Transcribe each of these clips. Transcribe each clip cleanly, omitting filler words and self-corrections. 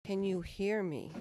Can you hear me?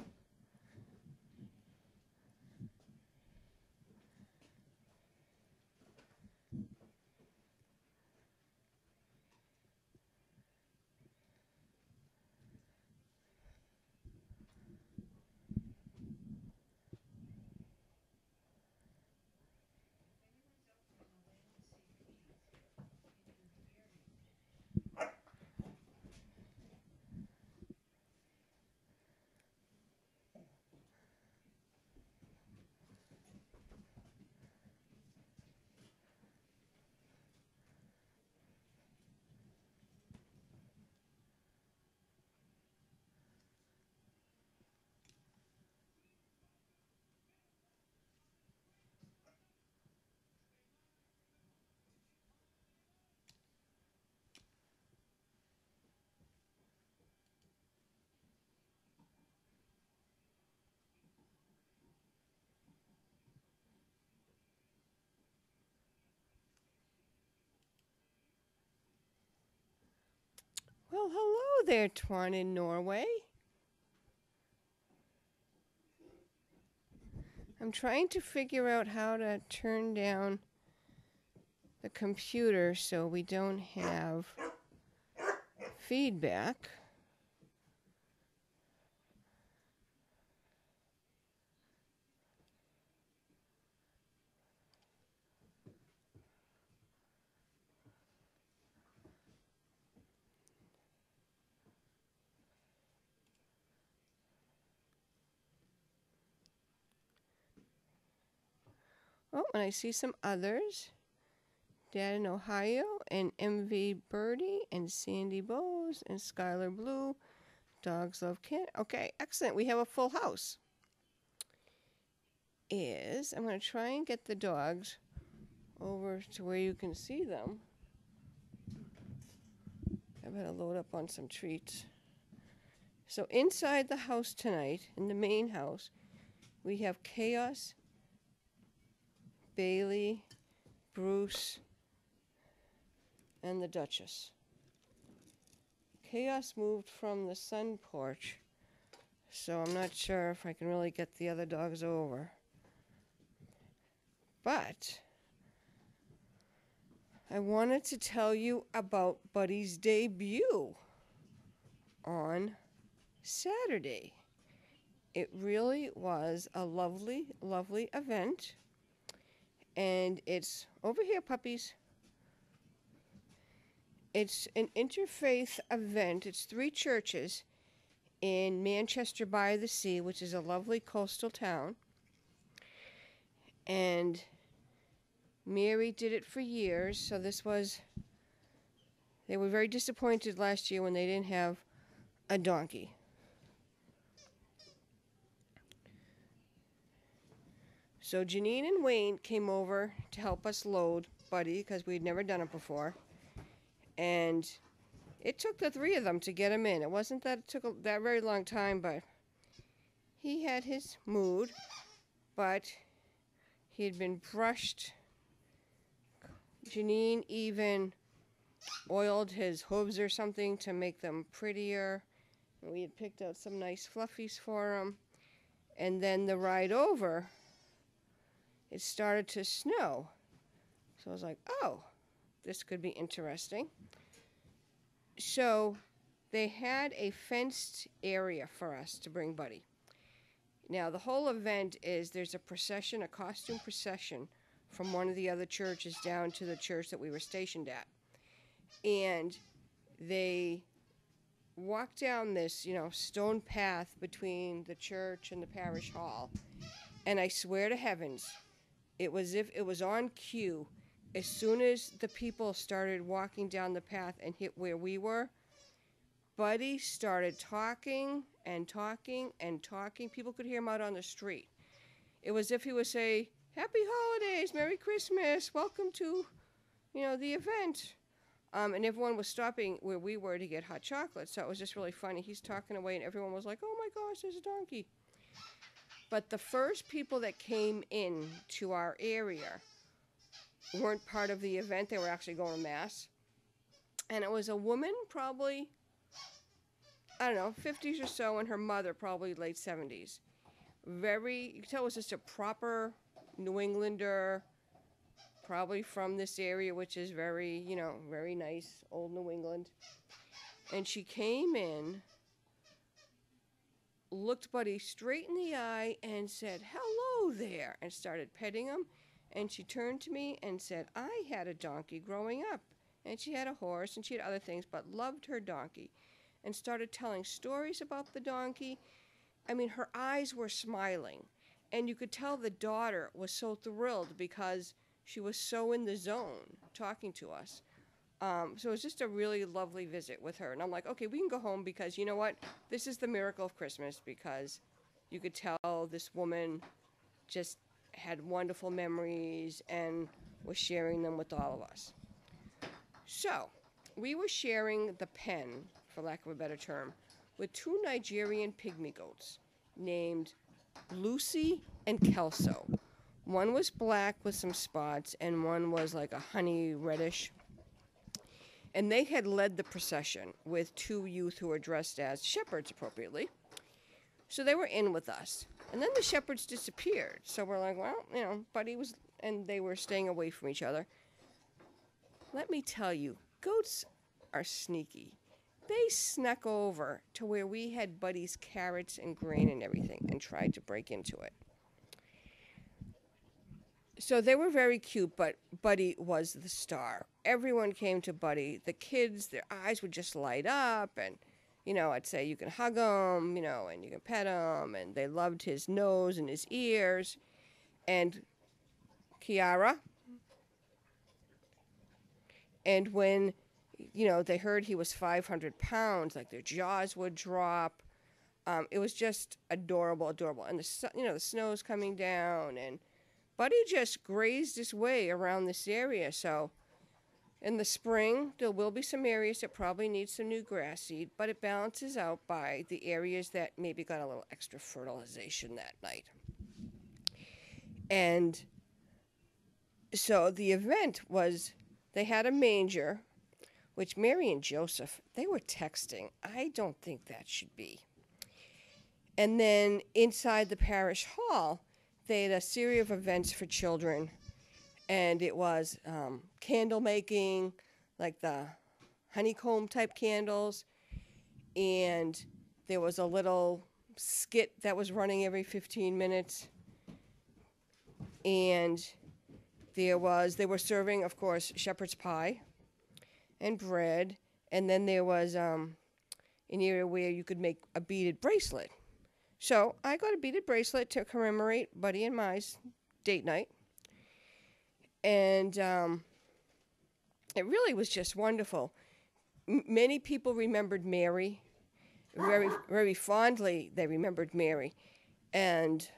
Well, hello there, Twan in Norway. I'm trying to figure out how to turn down the computer so we don't have feedback. Oh, and I see some others. Dad in Ohio, and MV Birdie, and Sandy Bose, and Skylar Blue. Dogs love Ken. Okay, excellent. We have a full house. I'm going to try and get the dogs over to where you can see them. I better load up on some treats. So inside the house tonight, in the main house, we have Chaos, Bailey, Bruce, and the Duchess. Chaos moved from the sun porch, so I'm not sure if I can really get the other dogs over. But I wanted to tell you about Buddy's debut on Saturday. It really was a lovely, lovely event. And it's over here, puppies. It's an interfaith event. It's 3 churches in Manchester by the Sea, which is a lovely coastal town. And Mary did it for years, so they were very disappointed last year when they didn't have a donkey. So Janine and Wayne came over to help us load Buddy because we'd never done it before. And it took the 3 of them to get him in. It wasn't that it took that very long time, but he had his mood. But he had been brushed. Janine even oiled his hooves or something to make them prettier. And we had picked out some nice fluffies for him. And then the ride over, it started to snow. So I was like, oh, this could be interesting. So they had a fenced area for us to bring Buddy. Now, the whole event is there's a procession, a costume procession from one of the other churches down to the church that we were stationed at. And they walk down this, stone path between the church and the parish hall. And I swear to heavens, it was if it was on cue. As soon as the people started walking down the path and hit where we were, Buddy started talking and talking and talking. People could hear him out on the street. It was if he would say, "Happy holidays, Merry Christmas, welcome to, the event." And everyone was stopping where we were to get hot chocolate. So it was just really funny. He's talking away and everyone was like, "Oh my gosh, there's a donkey." But the first people that came in to our area weren't part of the event. They were actually going to Mass. And it was a woman, probably I don't know, 50s or so, and her mother probably late 70s. Very, you can tell it was just a proper New Englander, probably from this area, which is very, very nice, old New England. And she came in, looked Buddy straight in the eye and said, "Hello there," and started petting him. And she turned to me and said, "I had a donkey growing up." And she had a horse and she had other things, but loved her donkey. And started telling stories about the donkey. I mean, her eyes were smiling. And you could tell the daughter was so thrilled because she was so in the zone talking to us. So it was just a really lovely visit with her. And I'm like, okay, we can go home because you know what? This is the miracle of Christmas, because you could tell this woman just had wonderful memories and was sharing them with all of us. So we were sharing the pen, for lack of a better term, with two Nigerian pygmy goats named Lucy and Kelso. One was black with some spots, and one was like a honey reddish. And they had led the procession with two youth who were dressed as shepherds appropriately. So they were in with us. And then the shepherds disappeared. So we're like, well, Buddy was, and they were staying away from each other. Let me tell you, goats are sneaky. They snuck over to where we had Buddy's carrots and grain and everything and tried to break into it. So they were very cute, but Buddy was the star. Everyone came to Buddy. The kids, their eyes would just light up, and, I'd say you can hug him, and you can pet him, and they loved his nose and his ears. And Kiara, and when, they heard he was 500 pounds, like their jaws would drop. It was just adorable, adorable. And the snow's coming down, and Buddy just grazed his way around this area. So in the spring, there will be some areas that probably need some new grass seed, but it balances out by the areas that maybe got a little extra fertilization that night. And so the event was, they had a manger, which Mary and Joseph, they were texting. I don't think that should be. And then inside the parish hall, they had a series of events for children, and it was candle making, like the honeycomb type candles, and there was a little skit that was running every 15 minutes, and they were serving, of course, shepherd's pie and bread, and then there was an area where you could make a beaded bracelet. So I got a beaded bracelet to commemorate Buddy and Mai's date night. And it really was just wonderful. Many people remembered Mary. Very, very fondly, they remembered Mary. And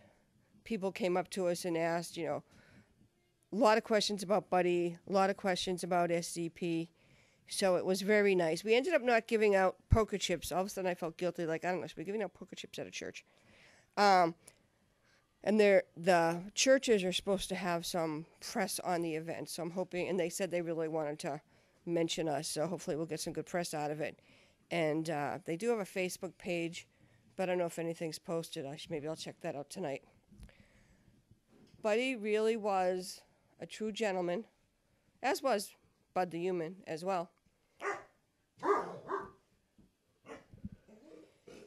people came up to us and asked, a lot of questions about Buddy, a lot of questions about SDP. So it was very nice. We ended up not giving out poker chips. All of a sudden I felt guilty, like, I don't know, should we be giving out poker chips at a church? And the churches are supposed to have some press on the event, so I'm hoping, and they said they really wanted to mention us, so hopefully we'll get some good press out of it. And they do have a Facebook page, but I don't know if anything's posted. Maybe I'll check that out tonight. Buddy really was a true gentleman, as was Bud the human as well.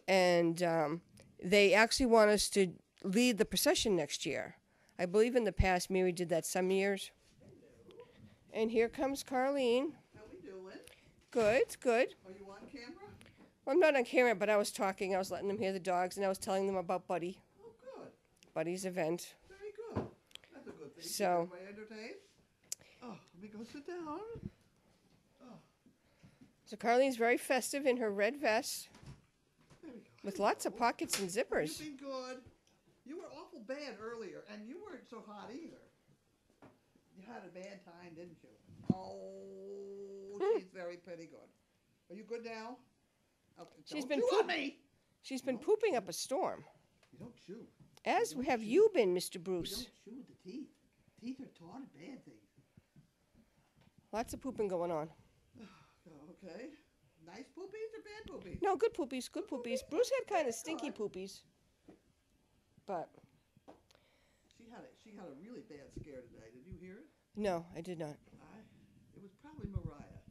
And they actually want us to lead the procession next year. I believe in the past Mary did that some years. And here comes Carlene. How we doing? Good, good. Are you on camera? Well, I'm not on camera, but I was talking. I was letting them hear the dogs, and I was telling them about Buddy. Oh, good. Buddy's event. Very good. That's a good thing. So. Everybody entertained? Oh, let me go sit down. Oh. So Carlene's very festive in her red vest. There we go. With lots of pockets and zippers. You've been good. You were awful bad earlier, and you weren't so hot either. You had a bad time, didn't you? Oh, she's very pretty good. Are you good now? Okay, She's don't been chew on me. She's been pooping up a storm. You don't chew. As You don't have chew. you been, Mr. You Bruce. don't chew with the teeth. Teeth are taught at bad things. Lots of pooping going on. Okay. Nice poopies or bad poopies? No, good poopies, good poopies. Bruce had kind of stinky poopies, but She had a really bad scare today. Did you hear it? no, I did not. It was probably Mariah.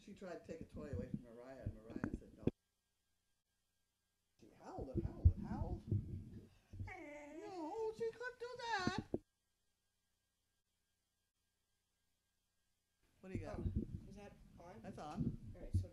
She tried to take a toy away from Mariah, and Mariah said no. She howled and howled and howled. No, she couldn't do that. What do you got? Is that on? That's on. All right, so